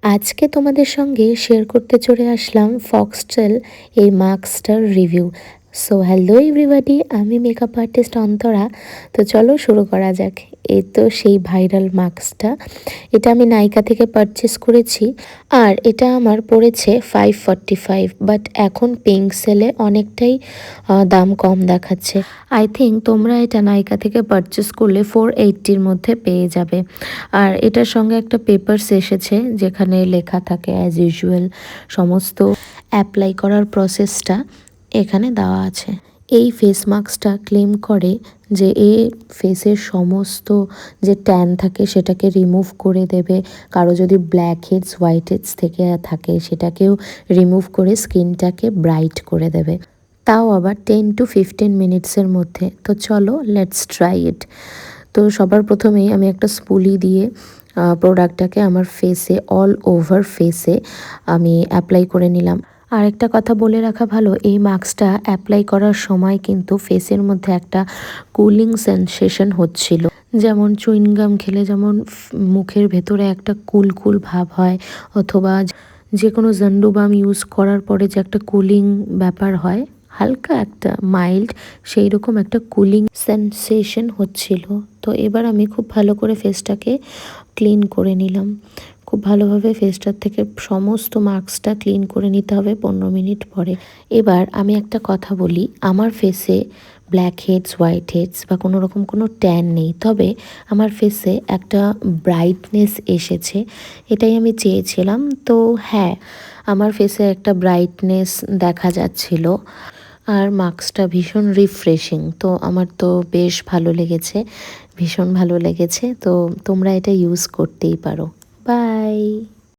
আজকে তোমাদের সঙ্গে শেয়ার করতে চলে আসলাম ফক্সটেল এই মাস্কটার রিভিউ। সো হ্যালো এভরিবডি, আমি মেকআপ আর্টিস্ট অন্তরা। তো চলো শুরু করা যাক। এই তো সেই ভাইরাল মাস্কটা, এটা আমি নাইকা থেকে পারচেস করেছি আর এটা আমার পড়েছে 545, বাট এখন পিঙ্ক সেলে অনেকটাই দাম কম দেখাচ্ছে। আই থিঙ্ক তোমরা এটা নাইকা থেকে পারচেস করলে 480-র মধ্যে পেয়ে যাবে। আর এটার সঙ্গে একটা পেপারস এসেছে যেখানে লেখা থাকে অ্যাজ ইউজুয়াল সমস্ত অ্যাপ্লাই করার প্রসেসটা এখানে দেওয়া আছে। এই ফেস মাস্কটা ক্লেম করে যে ফেসের সমস্ত যে ট্যান থাকে সেটাকে রিমুভ করে দেবে। কারো যদি ব্ল্যাক হেডস হোয়াইট হেডস থেকে থাকে সেটাকেও রিমুভ করে স্কিনটাকে ব্রাইট করে দেবে, তাও আবার 10 to 15 মিনিটসের মধ্যে। তো চলো লেটস ট্রাই ইট। তো সবার প্রথমেই আমি একটা স্পুলি দিয়ে প্রোডাক্টটাকে আমার ফেসে, অল ওভার ফেসে আমি অ্যাপ্লাই করে নিলাম। আর একটা কথা বলে রাখা ভালো, এই মাস্কটা অ্যাপ্লাই করার সময় কিন্তু ফেসের মধ্যে একটা কুলিং সেনসেশন হচ্ছিল। যেমন চুইংগাম খেলে যেমন মুখের ভেতরে একটা কুল কুল ভাব হয়, অথবা যে কোনো জন্ডু বাম ইউজ করার পরে যে একটা কুলিং ব্যাপার হয়, হালকা একটা মাইল্ড সেই রকম একটা কুলিং সেনসেশন হচ্ছিল। তো এবার আমি খুব ভালো করে ফেসটাকে ক্লিন করে নিলাম। খুব ভালোভাবে ফেসটার থেকে সমস্ত মাস্কটা ক্লিন করে নিতে হবে 15 মিনিট পরে। এবার আমি একটা কথা বলি, আমার ফেসে ব্ল্যাক হেডস হোয়াইট হেডস বা কোনো রকম কোনো ট্যান নেই, তবে আমার ফেসে একটা ব্রাইটনেস এসেছে, এটাই আমি চেয়েছিলাম। তো হ্যাঁ, আমার ফেসে একটা ব্রাইটনেস দেখা যাচ্ছিল। আর মাস্কটা ভীষণ রিফ্রেশিং, তো আমার তো বেশ ভালো লেগেছে, ভীষণ ভালো লেগেছে। তো তোমরা এটা ইউজ করতেই পারো। বাই।